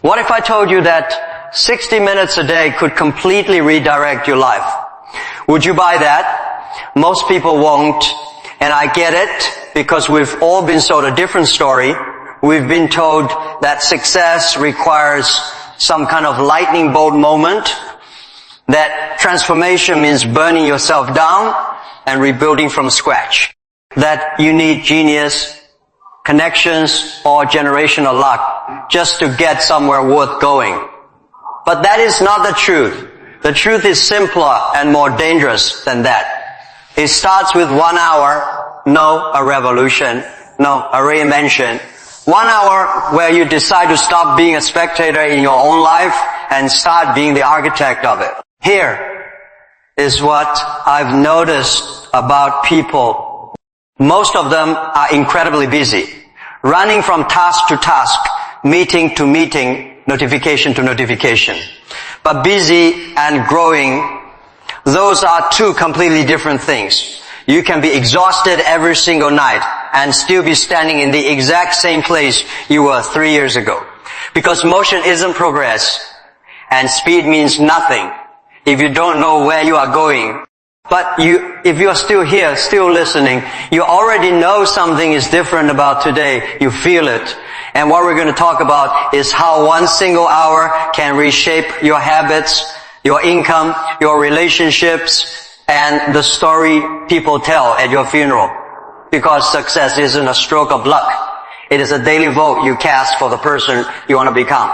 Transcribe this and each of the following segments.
What if I told you that 60 minutes a day could completely redirect your life? Would you buy that? Most people won't, and I get it, because we've all been sold a different story. We've been told that success requires some kind of lightning bolt moment, that transformation means burning yourself down and rebuilding from scratch, that you need genius, connections, or generational luck just to get somewhere worth going. But that is not the truth. The truth is simpler and more dangerous than that. It starts with 1 hour, no a revolution, no a reinvention. 1 hour where you decide to stop being a spectator in your own life and start being the architect of it. Here is what I've noticed about people. Most of them are incredibly busy, running from task to task, meeting to meeting, notification to notification. But busy and growing, those are two completely different things. You can be exhausted every single night and still be standing in the exact same place you were 3 years ago. Because motion isn't progress, and speed means nothing if you don't know where you are going. But if you are still here, still listening, you already know something is different about today. You feel it. And what we're going to talk about is how 1 single hour can reshape your habits, your income, your relationships, and the story people tell at your funeral. Because success isn't a stroke of luck. It is a daily vote you cast for the person you want to become.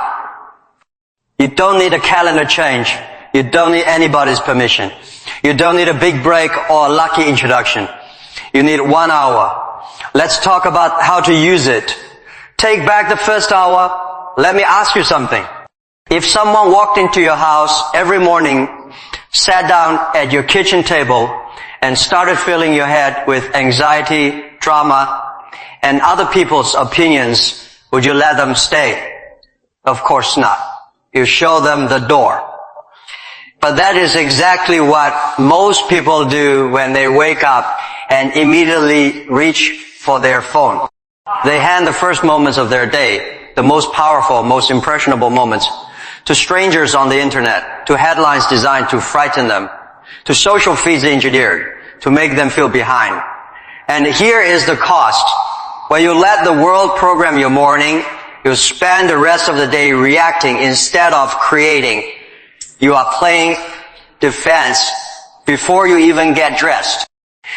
You don't need a calendar change. You don't need anybody's permission. You don't need a big break or a lucky introduction. You need 1 hour. Let's talk about how to use it. Take back the first hour. Let me ask you something. If someone walked into your house every morning, sat down at your kitchen table, and started filling your head with anxiety, drama, and other people's opinions, would you let them stay? Of course not. You show them the door. But that is exactly what most people do when they wake up and immediately reach for their phone. They hand the first moments of their day, the most powerful, most impressionable moments, to strangers on the internet, to headlines designed to frighten them, to social feeds engineered to make them feel behind. And here is the cost. When you let the world program your morning, you spend the rest of the day reacting instead of creating. You are playing defense before you even get dressed.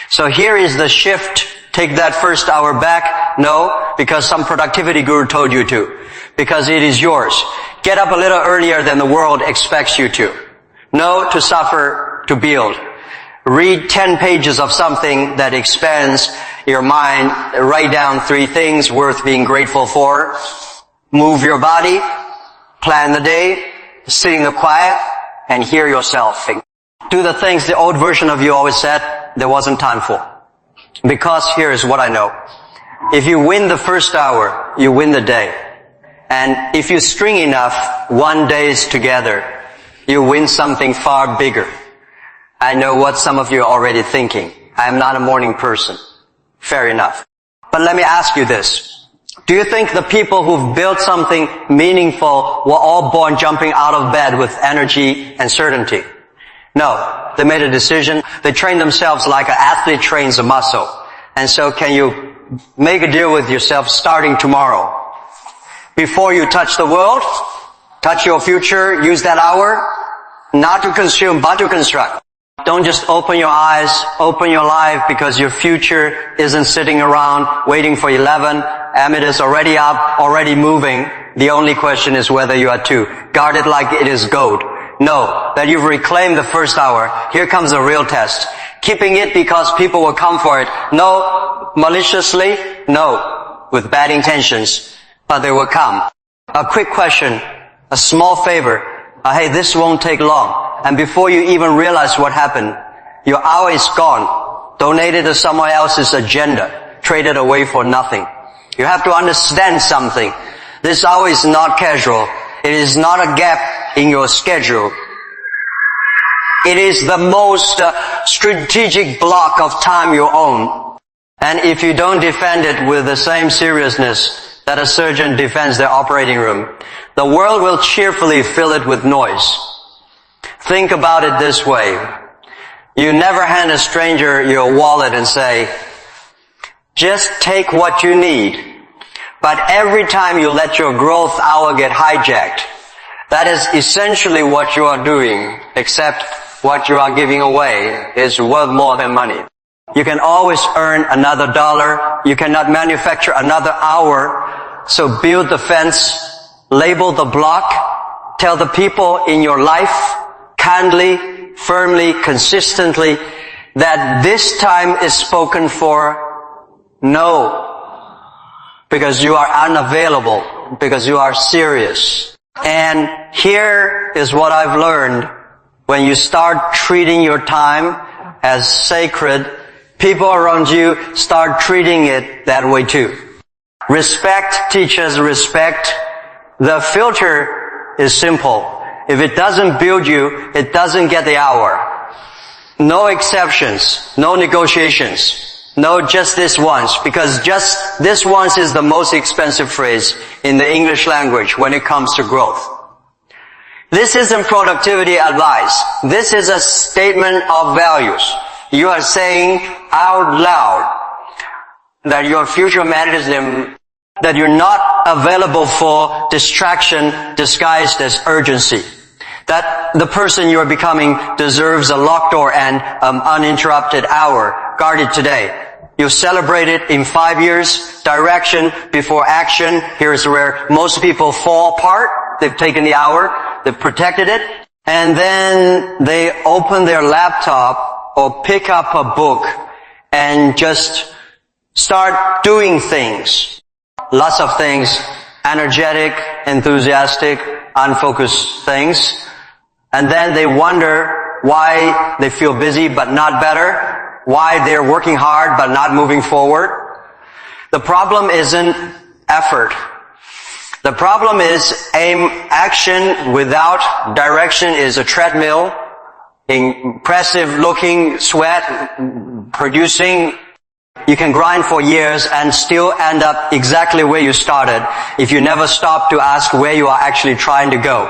So here is the shift. Take that first hour back. No, because some productivity guru told you to. Because it is yours. Get up a little earlier than the world expects you to. No, to suffer, to build. Read 10 pages of something that expands your mind. Write down 3 things worth being grateful for. Move your body. Plan the day. Sit in the quiet and hear yourself think. Do the things the old version of you always said there wasn't time for. Because here is what I know. If you win the first hour, you win the day. And if you string enough 1 days together, you win something far bigger. I know what some of you are already thinking. I am not a morning person. Fair enough. But let me ask you this. Do you think the people who've built something meaningful were all born jumping out of bed with energy and certainty? No. They made a decision. They trained themselves like an athlete trains a muscle. And so can you make a deal with yourself starting tomorrow? Before you touch the world, touch your future, use that hour, not to consume, but to construct. Don't just open your eyes, open your life, because your future isn't sitting around waiting for 11. Amit is already up, already moving. The only question is whether you are to guard it like it is gold. Know that you've reclaimed the first hour. Here comes the real test. Keeping it because people will come for it. No, maliciously. No, with bad intentions. But they will come. A quick question, a small favor. Hey, this won't take long. And before you even realize what happened, your hour is gone. Donated to someone else's agenda. Traded away for nothing. You have to understand something. This hour is not casual. It is not a gap in your schedule. It is the most strategic block of time you own. And if you don't defend it with the same seriousness that a surgeon defends their operating room, the world will cheerfully fill it with noise. Think about it this way. You never hand a stranger your wallet and say, just take what you need. But every time you let your growth hour get hijacked, that is essentially what you are doing, except what you are giving away is worth more than money. You can always earn another dollar. You cannot manufacture another hour. So build the fence, label the block, tell the people in your life, kindly, firmly, consistently, that this time is spoken for no. Because you are unavailable, because you are serious. And here is what I've learned. When you start treating your time as sacred, people around you start treating it that way too. Respect teaches respect. The filter is simple. If it doesn't build you, it doesn't get the hour. No exceptions, no negotiations. No, just this once, because just this once is the most expensive phrase in the English language when it comes to growth. This isn't productivity advice. This is a statement of values. You are saying out loud that your future matters, that you're not available for distraction disguised as urgency. That the person you are becoming deserves a locked door and uninterrupted hour guarded today. You celebrate it in 5 years, direction before action. Here's where most people fall apart. They've taken the hour, they've protected it, and then they open their laptop or pick up a book and just start doing things. Lots of things, energetic, enthusiastic, unfocused things. And then they wonder why they feel busy but not better. Why they're working hard but not moving forward. The problem isn't effort. The problem is action without direction is a treadmill, impressive looking, sweat producing. You can grind for years and still end up exactly where you started if you never stop to ask where you are actually trying to go.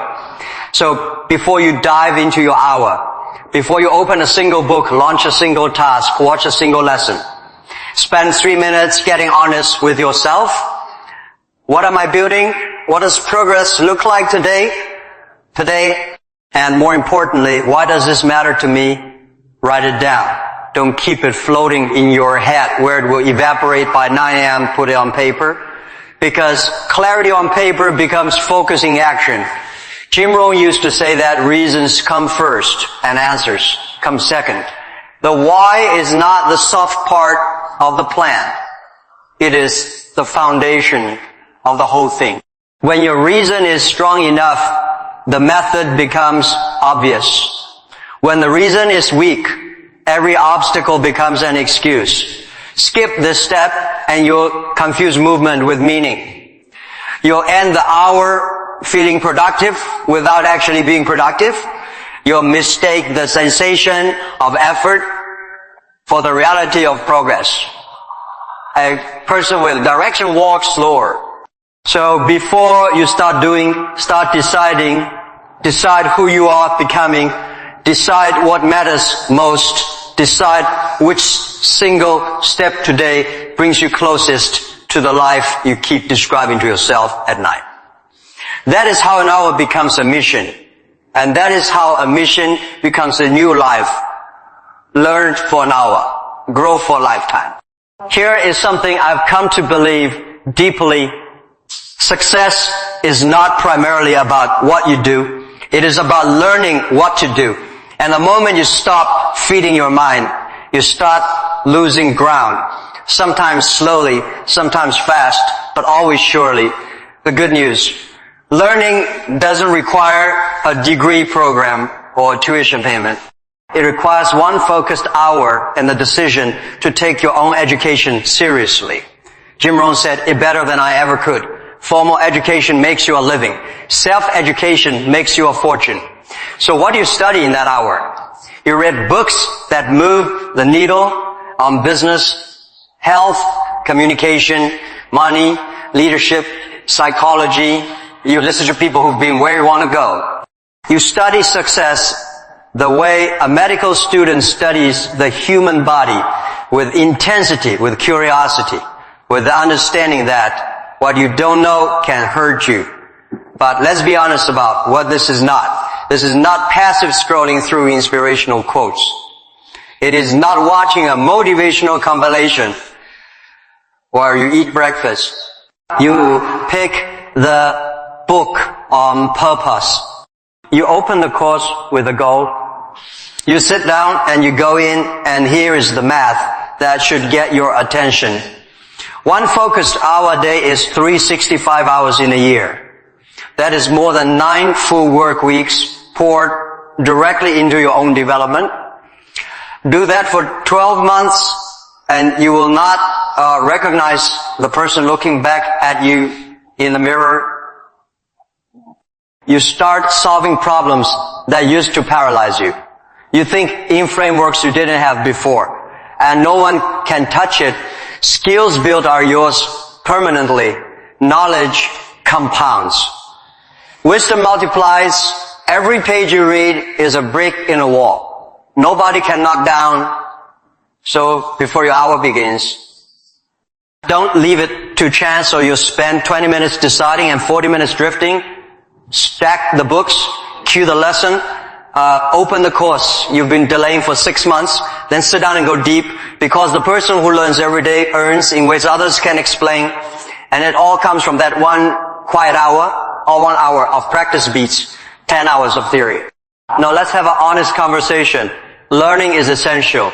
So before you dive into your hour, before you open a single book, launch a single task, watch a single lesson, spend 3 minutes getting honest with yourself. What am I building? What does progress look like today? And more importantly, why does this matter to me? Write it down. Don't keep it floating in your head where it will evaporate by 9 a.m. Put it on paper. Because clarity on paper becomes focusing action. Jim Rohn used to say that reasons come first and answers come second. The why is not the soft part of the plan. It is the foundation of the whole thing. When your reason is strong enough, the method becomes obvious. When the reason is weak, every obstacle becomes an excuse. Skip this step and you'll confuse movement with meaning. You'll end the hour feeling productive without actually being productive. You'll mistake the sensation of effort for the reality of progress. A person with direction walks slower. So before you start doing, start deciding, decide who you are becoming, decide what matters most, decide which single step today brings you closest to the life you keep describing to yourself at night. That is how an hour becomes a mission. And that is how a mission becomes a new life. Learn for an hour. Grow for a lifetime. Here is something I've come to believe deeply. Success is not primarily about what you do. It is about learning what to do. And the moment you stop feeding your mind, you start losing ground. Sometimes slowly, sometimes fast, but always surely. The good news, learning doesn't require a degree program or a tuition payment. It requires one focused hour and the decision to take your own education seriously. Jim Rohn said, it better than I ever could. Formal education makes you a living. Self-education makes you a fortune. So what do you study in that hour? You read books that move the needle on business, health, communication, money, leadership, psychology, You listen to people who've been where you want to go. You study success the way a medical student studies the human body, with intensity, with curiosity, with the understanding that what you don't know can hurt you. But let's be honest about what this is not. This is not passive scrolling through inspirational quotes. It is not watching a motivational compilation while you eat breakfast. You pick the book on purpose. You open the course with a goal. You sit down and you go in, and here is the math that should get your attention. One focused hour a day is 365 hours in a year. That is more than 9 full work weeks poured directly into your own development. Do that for 12 months and you will not recognize the person looking back at you in the mirror. You start solving problems that used to paralyze you. You think in frameworks you didn't have before, and no one can touch it. Skills built are yours permanently. Knowledge compounds. Wisdom multiplies. Every page you read is a brick in a wall. Nobody can knock down. So before your hour begins, don't leave it to chance, or you'll spend 20 minutes deciding and 40 minutes drifting. Stack the books, cue the lesson, open the course you've been delaying for 6 months, then sit down and go deep, because the person who learns every day earns in ways others can explain, and it all comes from that one quiet hour, or 1 hour of practice beats 10 hours of theory. Now let's have an honest conversation. Learning is essential,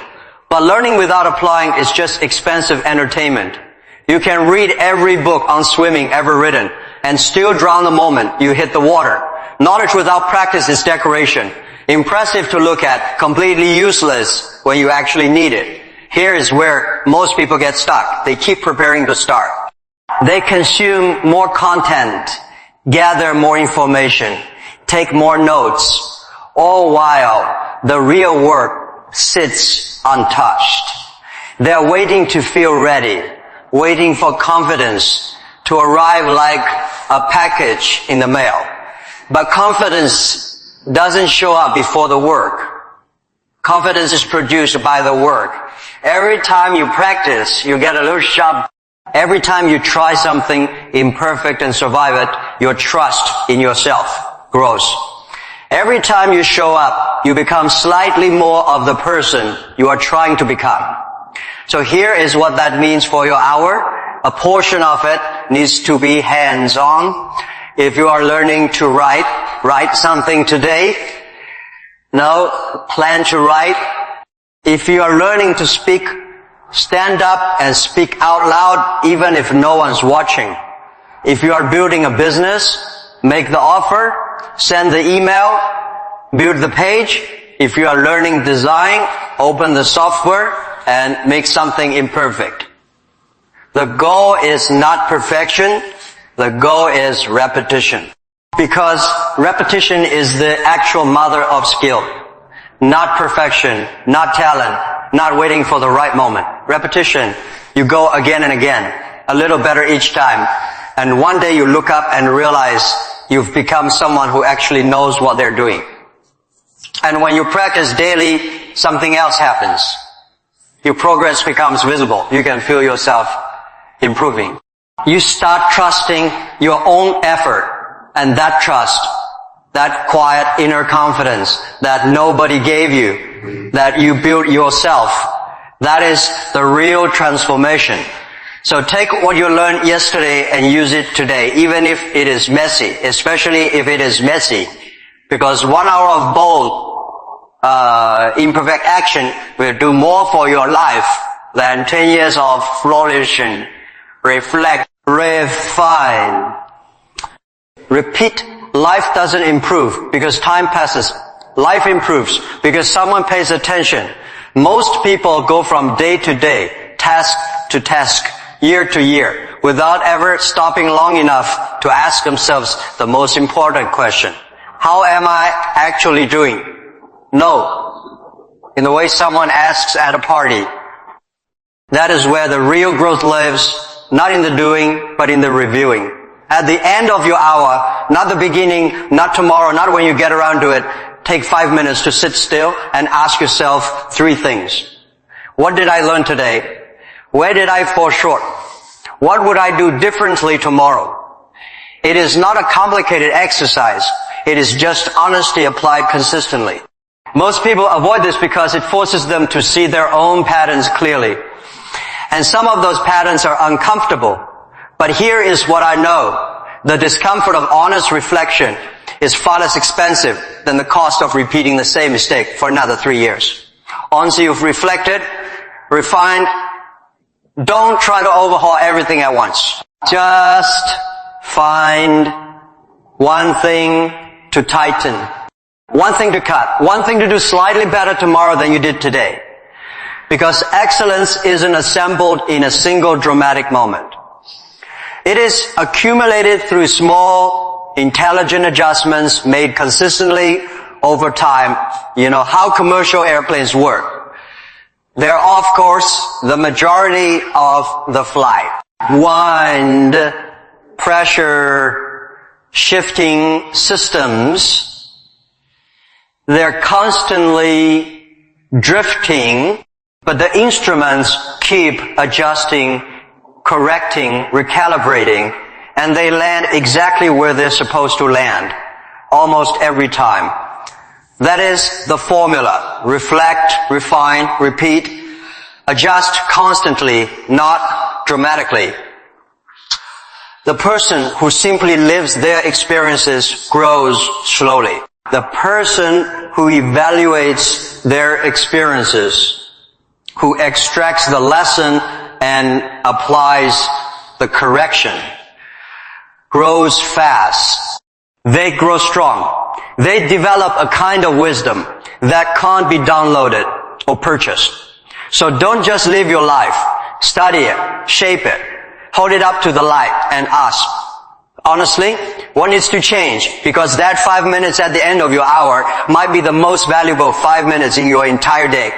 but learning without applying is just expensive entertainment. You can read every book on swimming ever written and still drown the moment you hit the water. Knowledge without practice is decoration. Impressive to look at, completely useless when you actually need it. Here is where most people get stuck. They keep preparing to start. They consume more content, gather more information, take more notes, all while the real work sits untouched. They're waiting to feel ready, waiting for confidence to arrive like a package in the mail. But confidence doesn't show up before the work. Confidence is produced by the work. Every time you practice, you get a little sharp. Every time you try something imperfect and survive it, your trust in yourself grows. Every time you show up, you become slightly more of the person you are trying to become. So here is what that means for your hour. A portion of it needs to be hands-on. If you are learning to write something today. Now, plan to write. If you are learning to speak, stand up and speak out loud even if no one's watching. If you are building a business, make the offer, send the email, build the page. If you are learning design, open the software and make something imperfect. The goal is not perfection. The goal is repetition. Because repetition is the actual mother of skill. Not perfection, not talent, not waiting for the right moment. Repetition. You go again and again, a little better each time. And one day you look up and realize you've become someone who actually knows what they're doing. And when you practice daily, something else happens. Your progress becomes visible. You can feel yourself improving. You start trusting your own effort, and that trust, that quiet inner confidence that nobody gave you, that you built yourself, that is the real transformation. So take what you learned yesterday and use it today, even if it is messy, especially if it is messy. Because 1 hour of bold, imperfect action will do more for your life than 10 years of flourishing. Reflect, refine, repeat. Life doesn't improve because time passes. Life improves because someone pays attention. Most people go from day to day, task to task, year to year, without ever stopping long enough to ask themselves the most important question. How am I actually doing? No. In the way someone asks at a party. That is where the real growth lives, not in the doing, but in the reviewing. At the end of your hour, not the beginning, not tomorrow, not when you get around to it, take 5 minutes to sit still and ask yourself 3 things. What did I learn today? Where did I fall short? What would I do differently tomorrow? It is not a complicated exercise. It is just honesty applied consistently. Most people avoid this because it forces them to see their own patterns clearly. And some of those patterns are uncomfortable. But here is what I know. The discomfort of honest reflection is far less expensive than the cost of repeating the same mistake for another 3 years. Once you've reflected, refined, don't try to overhaul everything at once. Just find one thing to tighten, one thing to cut, one thing to do slightly better tomorrow than you did today. Because excellence isn't assembled in a single dramatic moment. It is accumulated through small, intelligent adjustments made consistently over time. You know how commercial airplanes work. They're off course the majority of the flight. Wind, pressure, shifting systems, they're constantly drifting, but the instruments keep adjusting, correcting, recalibrating, and they land exactly where they're supposed to land, almost every time. That is the formula. Reflect, refine, repeat, adjust constantly, not dramatically. The person who simply lives their experiences grows slowly. The person who evaluates their experiences, who extracts the lesson and applies the correction, grows fast. They grow strong. They develop a kind of wisdom that can't be downloaded or purchased. So don't just live your life. Study it, shape it, hold it up to the light and ask, honestly, what needs to change? Because that 5 minutes at the end of your hour might be the most valuable 5 minutes in your entire day.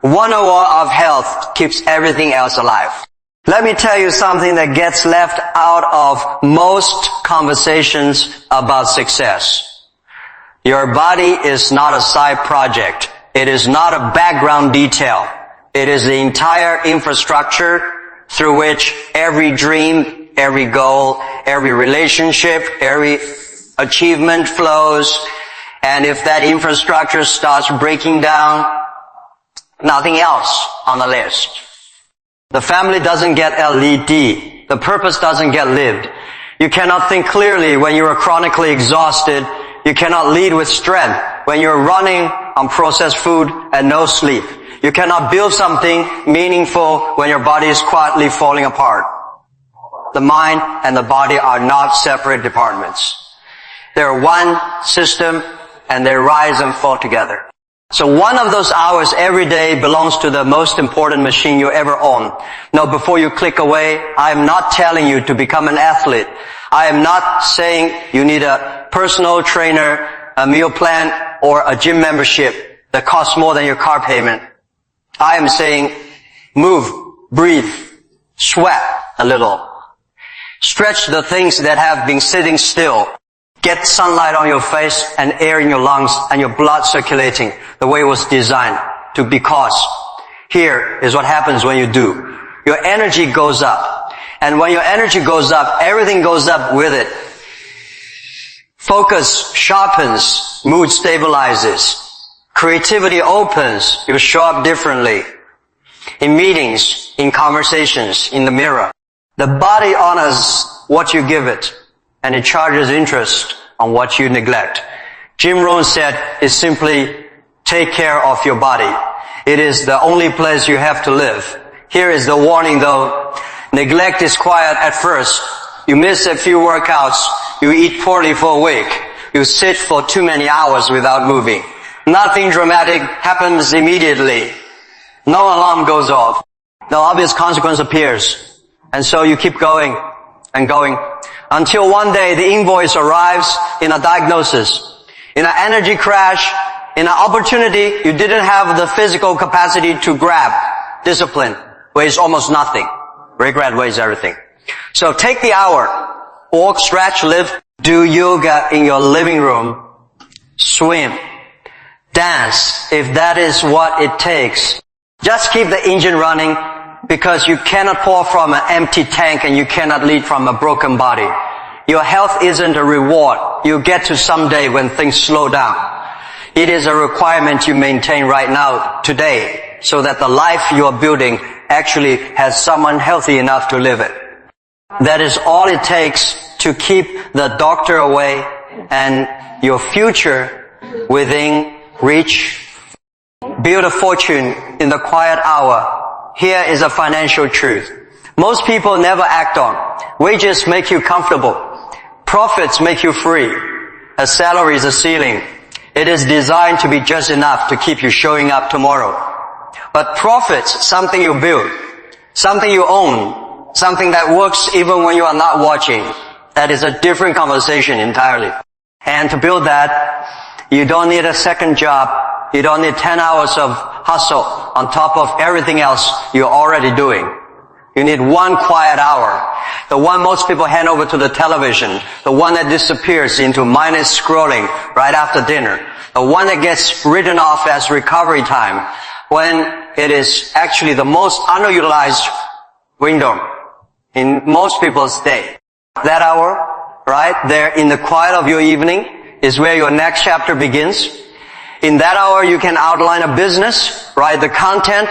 101 of health keeps everything else alive. Let me tell you something that gets left out of most conversations about success. Your body is not a side project. It is not a background detail. It is the entire infrastructure through which every dream, every goal, every relationship, every achievement flows. And if that infrastructure starts breaking down, nothing else on the list. The family doesn't get LED. The purpose doesn't get lived. You cannot think clearly when you are chronically exhausted. You cannot lead with strength when you're running on processed food and no sleep. You cannot build something meaningful when your body is quietly falling apart. The mind and the body are not separate departments. They're one system and they rise and fall together. So one of those hours every day belongs to the most important machine you ever own. Now, before you click away, I am not telling you to become an athlete. I am not saying you need a personal trainer, a meal plan, or a gym membership that costs more than your car payment. I am saying move, breathe, sweat a little. Stretch the things that have been sitting still. Get sunlight on your face and air in your lungs and your blood circulating the way it was designed to, because here is what happens when you do. Your energy goes up. And when your energy goes up, everything goes up with it. Focus sharpens, mood stabilizes. Creativity opens, you show up differently. In meetings, in conversations, in the mirror. The body honors what you give it, and it charges interest on what you neglect. Jim Rohn said, it's simply take care of your body. It is the only place you have to live. Here is the warning though. Neglect is quiet at first. You miss a few workouts. You eat poorly for a week. You sit for too many hours without moving. Nothing dramatic happens immediately. No alarm goes off. No obvious consequence appears. And so you keep going and going until one day the invoice arrives in a diagnosis, in an energy crash, in an opportunity you didn't have the physical capacity to grab. Discipline weighs almost nothing. Regret weighs everything. So take the hour walk, stretch, lift, do yoga in your living room, swim, dance, if that is what it takes. Just keep the engine running, because you cannot pour from an empty tank and you cannot lead from a broken body. Your health isn't a reward you get to someday when things slow down. It is a requirement you maintain right now, today, so that the life you are building actually has someone healthy enough to live it. That is all it takes to keep the doctor away and your future within reach. Build a fortune in the quiet hour. Here is a financial truth. Most people never act on. Wages make you comfortable. Profits make you free. A salary is a ceiling. It is designed to be just enough to keep you showing up tomorrow. But profits, something you build, something you own, something that works even when you are not watching. That is a different conversation entirely. And to build that, you don't need a second job. You don't need 10 hours of hustle on top of everything else you're already doing. You need one quiet hour. The one most people hand over to the television. The one that disappears into mindless scrolling right after dinner. The one that gets written off as recovery time when it is actually the most underutilized window in most people's day. That hour, right there in the quiet of your evening, is where your next chapter begins. In that hour, you can outline a business, write the content,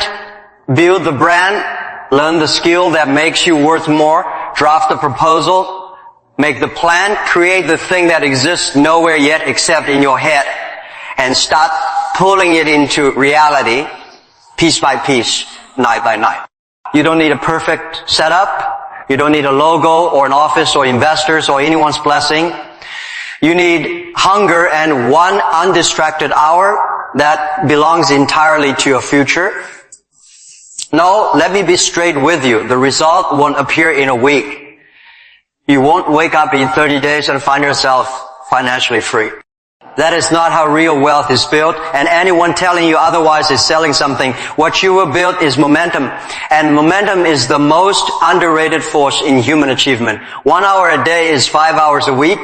build the brand, learn the skill that makes you worth more, draft the proposal, make the plan, create the thing that exists nowhere yet except in your head, and start pulling it into reality, piece by piece, night by night. You don't need a perfect setup. You don't need a logo or an office or investors or anyone's blessing. You need hunger and one undistracted hour that belongs entirely to your future. No, let me be straight with you. The result won't appear in a week. You won't wake up in 30 days and find yourself financially free. That is not how real wealth is built, and anyone telling you otherwise is selling something. What you will build is momentum, and momentum is the most underrated force in human achievement. 1 hour a day is 5 hours a week.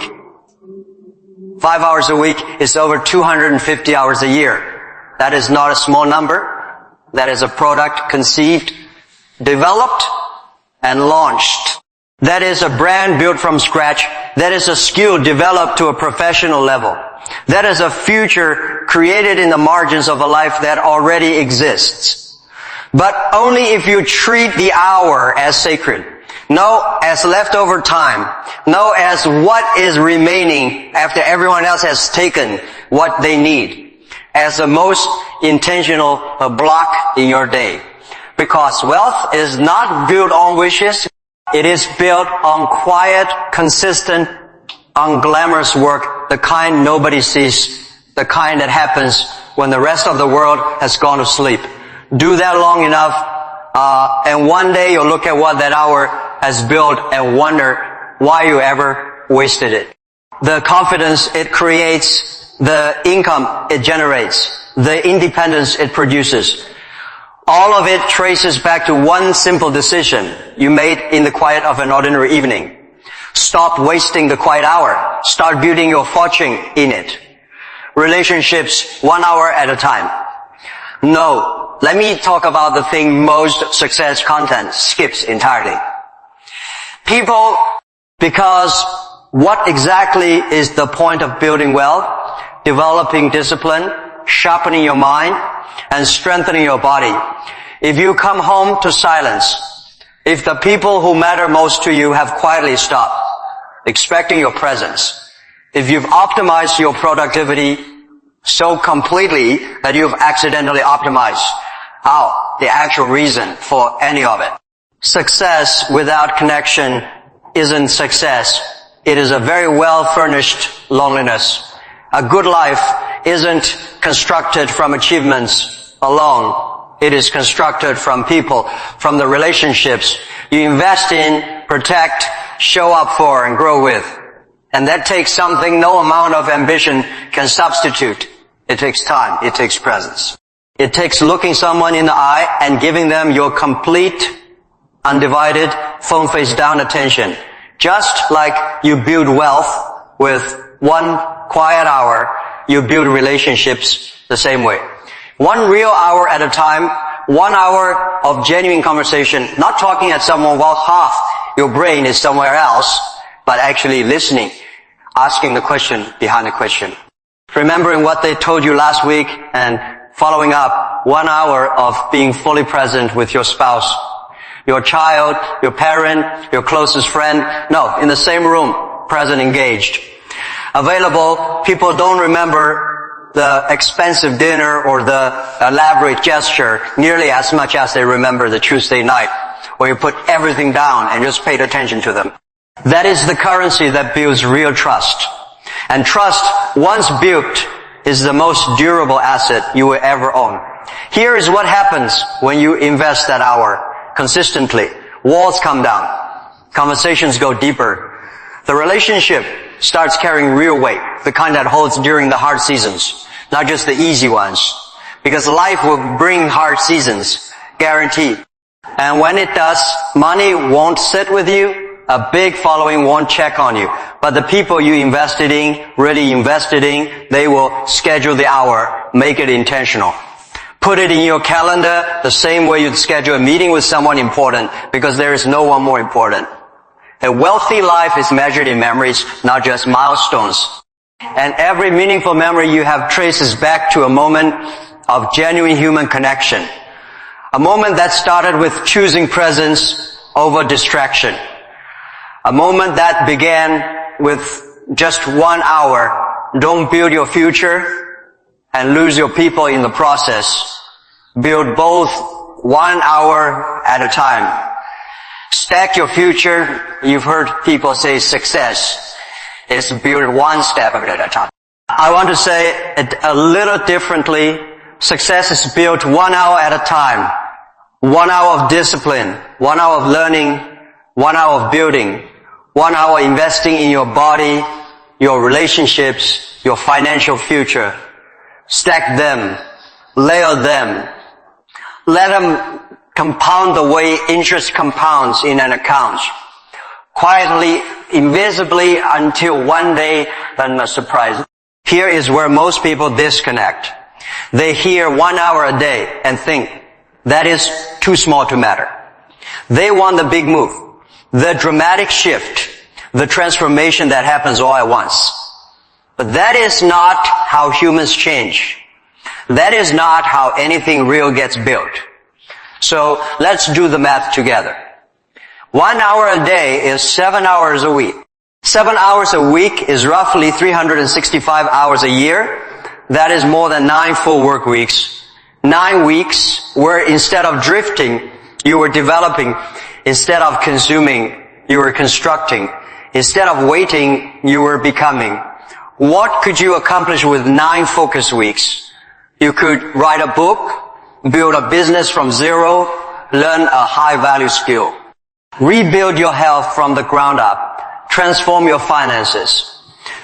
5 hours a week is over 250 hours a year. That is not a small number. That is a product conceived, developed, and launched. That is a brand built from scratch. That is a skill developed to a professional level. That is a future created in the margins of a life that already exists. But only if you treat the hour as sacred. No as leftover time. No as what is remaining after everyone else has taken what they need. As the most intentional block in your day. Because wealth is not built on wishes. It is built on quiet, consistent, unglamorous work, the kind nobody sees, the kind that happens when the rest of the world has gone to sleep. Do that long enough, and one day you'll look at what that hour has built and wonder why you ever wasted it. The confidence it creates, the income it generates, the independence it produces, all of it traces back to one simple decision you made in the quiet of an ordinary evening. Stop wasting the quiet hour. Start building your fortune in it. Relationships 1 hour at a time. No, let me talk about the thing most success content skips entirely. People, because what exactly is the point of building wealth, developing discipline, sharpening your mind, and strengthening your body? If you come home to silence, if the people who matter most to you have quietly stopped expecting your presence, if you've optimized your productivity so completely that you've accidentally optimized the actual reason for any of it. Success without connection isn't success. It is a very well-furnished loneliness. A good life isn't constructed from achievements alone. It is constructed from people, from the relationships you invest in, protect, show up for, and grow with. And that takes something no amount of ambition can substitute. It takes time. It takes presence. It takes looking someone in the eye and giving them your complete, undivided, phone face down attention. Just like you build wealth with one quiet hour, you build relationships the same way. 1 real hour at a time, 1 hour of genuine conversation, not talking at someone while half your brain is somewhere else, but actually listening, asking the question behind the question. Remembering what they told you last week and following up 1 hour of being fully present with your spouse, your child, your parent, your closest friend. No, in the same room, present, engaged. Available, people don't remember the expensive dinner or the elaborate gesture nearly as much as they remember the Tuesday night where you put everything down and just paid attention to them. That is the currency that builds real trust. And trust, once built, is the most durable asset you will ever own. Here is what happens when you invest that hour consistently. Walls come down. Conversations go deeper. The relationship starts carrying real weight, the kind that holds during the hard seasons, not just the easy ones. Because life will bring hard seasons, guaranteed. And when it does, money won't sit with you. A big following won't check on you. But the people you invested in, really invested in, they will schedule the hour, make it intentional. Put it in your calendar the same way you'd schedule a meeting with someone important, because there is no one more important. A wealthy life is measured in memories, not just milestones. And every meaningful memory you have traces back to a moment of genuine human connection. A moment that started with choosing presence over distraction. A moment that began with just 1 hour. Don't build your future and lose your people in the process. Build both 1 hour at a time. Stack your future. You've heard people say success is built one step at a time. I want to say it a little differently. Success is built 1 hour at a time. 1 hour of discipline, 1 hour of learning, 1 hour of building, 1 hour investing in your body, your relationships, your financial future. Stack them, layer them. Let them compound the way interest compounds in an account. Quietly, invisibly, until one day, then a surprise. Here is where most people disconnect. They hear 1 hour a day and think, that is too small to matter. They want the big move, the dramatic shift, the transformation that happens all at once. But that is not how humans change. That is not how anything real gets built. So let's do the math together. 1 hour a day is 7 hours a week. 7 hours a week is roughly 365 hours a year. That is more than 9 full work weeks. 9 weeks where instead of drifting, you were developing. Instead of consuming, you were constructing. Instead of waiting, you were becoming. What could you accomplish with 9 focus weeks? You could write a book, build a business from zero, learn a high-value skill. Rebuild your health from the ground up. Transform your finances.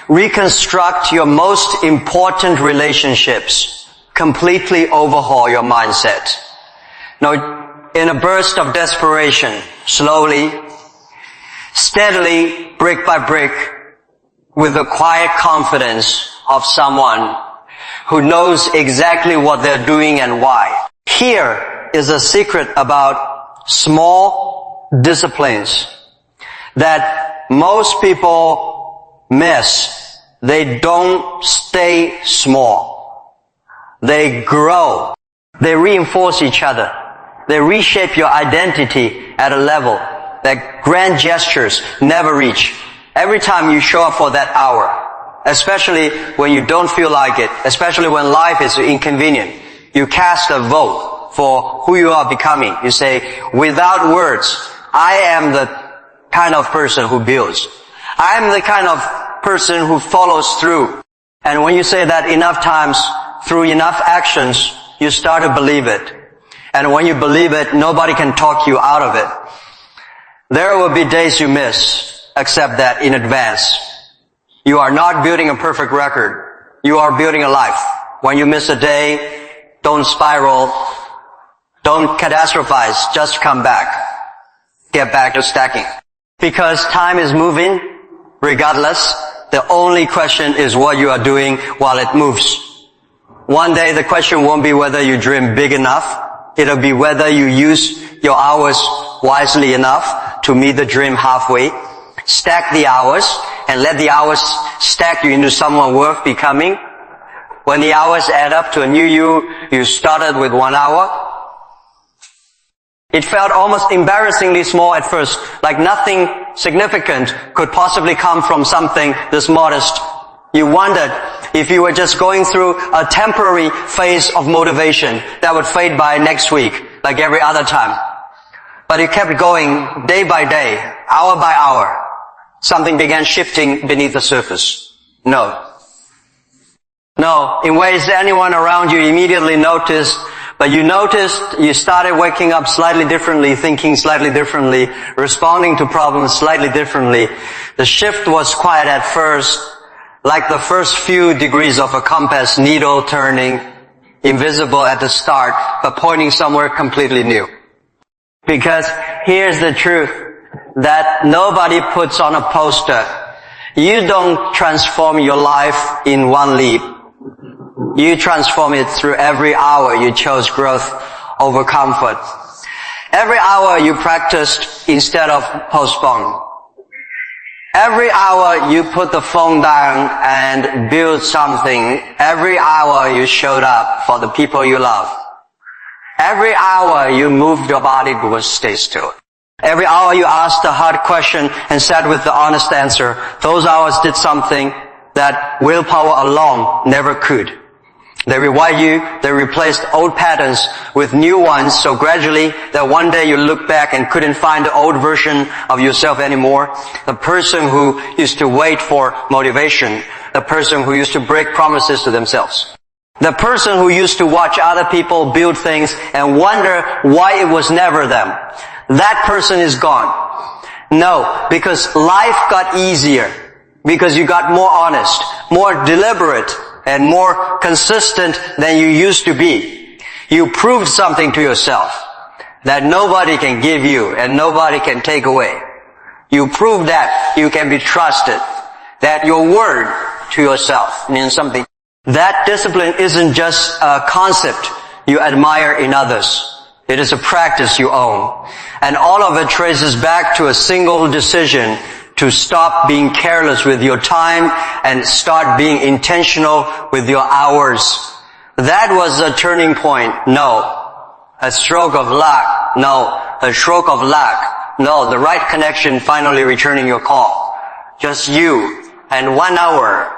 Reconstruct your most important relationships. Completely overhaul your mindset. Now, in a burst of desperation, slowly, steadily, brick by brick, with the quiet confidence of someone who knows exactly what they're doing and why. Here is a secret about small disciplines that most people miss. They don't stay small. They grow. They reinforce each other. They reshape your identity at a level that grand gestures never reach. Every time you show up for that hour, especially when you don't feel like it, especially when life is inconvenient, you cast a vote for who you are becoming. You say, without words, I am the kind of person who builds. I am the kind of person who follows through. And when you say that enough times, through enough actions, you start to believe it. And when you believe it, nobody can talk you out of it. There will be days you miss. Accept that in advance. You are not building a perfect record. You are building a life. When you miss a day, don't spiral. Don't catastrophize. Just come back. Get back to stacking. Because time is moving, regardless. The only question is what you are doing while it moves. One day the question won't be whether you dream big enough. It'll be whether you use your hours wisely enough to meet the dream halfway. Stack the hours and let the hours stack you into someone worth becoming. When the hours add up to a new you started with 1 hour. It felt almost embarrassingly small at first, like nothing significant could possibly come from something this modest. You wondered if you were just going through a temporary phase of motivation that would fade by next week, like every other time. But you kept going day by day, hour by hour. Something began shifting beneath the surface. No, in ways anyone around you immediately noticed, but you started waking up slightly differently, thinking slightly differently, responding to problems slightly differently. The shift was quiet at first, like the first few degrees of a compass needle turning, invisible at the start, but pointing somewhere completely new. Because here's the truth, that nobody puts on a poster. You don't transform your life in one leap. You transform it through every hour you chose growth over comfort. Every hour you practiced instead of postponed. Every hour you put the phone down and build something. Every hour you showed up for the people you love. Every hour you moved your body to stay still. Every hour you asked the hard question and sat with the honest answer. Those hours did something that willpower alone never could. They rewired you, they replaced old patterns with new ones, so gradually that one day you look back and couldn't find the old version of yourself anymore. The person who used to wait for motivation. The person who used to break promises to themselves. The person who used to watch other people build things and wonder why it was never them. That person is gone. No, because life got easier. Because you got more honest, more deliberate, and more consistent than you used to be. You proved something to yourself that nobody can give you and nobody can take away. You proved that you can be trusted, that your word to yourself means something. That discipline isn't just a concept you admire in others. It is a practice you own. And all of it traces back to a single decision to stop being careless with your time and start being intentional with your hours. That was a turning point. No. A stroke of luck. No. A stroke of luck. No. The right connection finally returning your call. Just you and 1 hour.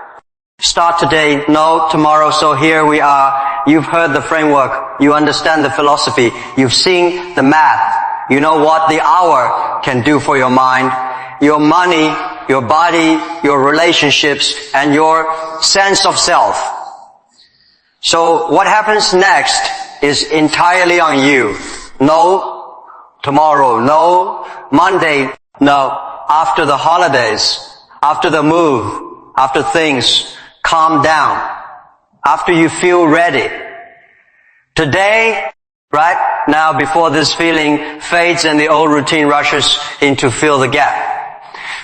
Start today, no tomorrow, so here we are. You've heard the framework. You understand the philosophy. You've seen the math. You know what the hour can do for your mind, your money, your body, your relationships, and your sense of self. So what happens next is entirely on you. No tomorrow, no Monday, no after the holidays, after the move, after things calm down, after you feel ready. Today, right now, before this feeling fades and the old routine rushes in to fill the gap.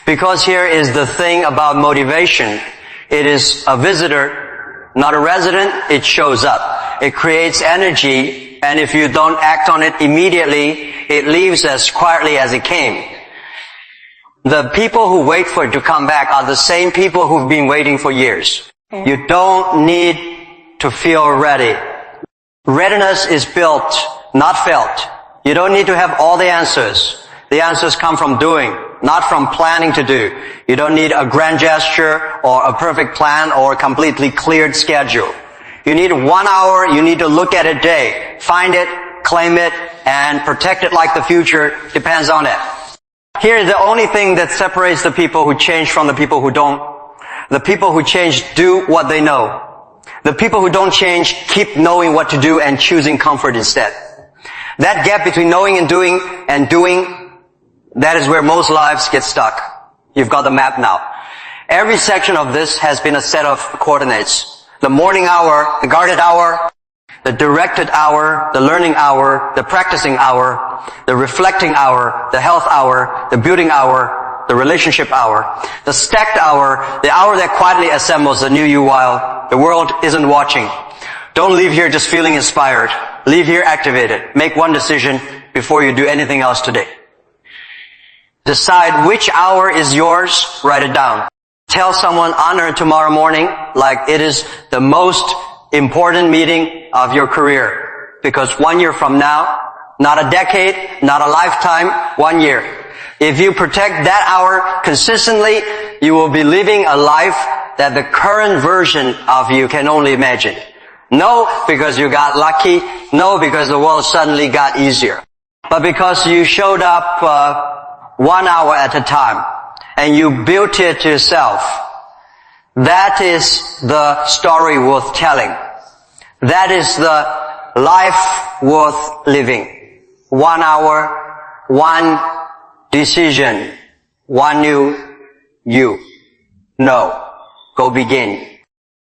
Because here is the thing about motivation. It is a visitor, not a resident. It shows up. It creates energy, and if you don't act on it immediately, it leaves as quietly as it came. The people who wait for it to come back are the same people who've been waiting for years. You don't need to feel ready. Readiness is built, not felt. You don't need to have all the answers. The answers come from doing, not from planning to do. You don't need a grand gesture or a perfect plan or a completely cleared schedule. You need 1 hour, you need to look at a day. Find it, claim it, and protect it like the future depends on it. Here's the only thing that separates the people who change from the people who don't. The people who change do what they know. The people who don't change keep knowing what to do and choosing comfort instead. That gap between knowing and doing, that is where most lives get stuck. You've got the map now. Every section of this has been a set of coordinates. The morning hour, the guarded hour, the directed hour, the learning hour, the practicing hour, the reflecting hour, the health hour, the building hour, hour, the relationship hour, the stacked hour, the hour that quietly assembles the new you while the world isn't watching. Don't leave here just feeling inspired. Leave here activated. Make one decision before you do anything else today. Decide which hour is yours. Write it down. Tell someone, honor it tomorrow morning like it is the most important meeting of your career. Because 1 year from now, not a decade, not a lifetime, 1 year. If you protect that hour consistently, you will be living a life that the current version of you can only imagine. No, because you got lucky. No, because the world suddenly got easier. But because you showed up 1 hour at a time and you built it yourself. That is the story worth telling. That is the life worth living. 1 hour, one decision, one new you. No. Go begin.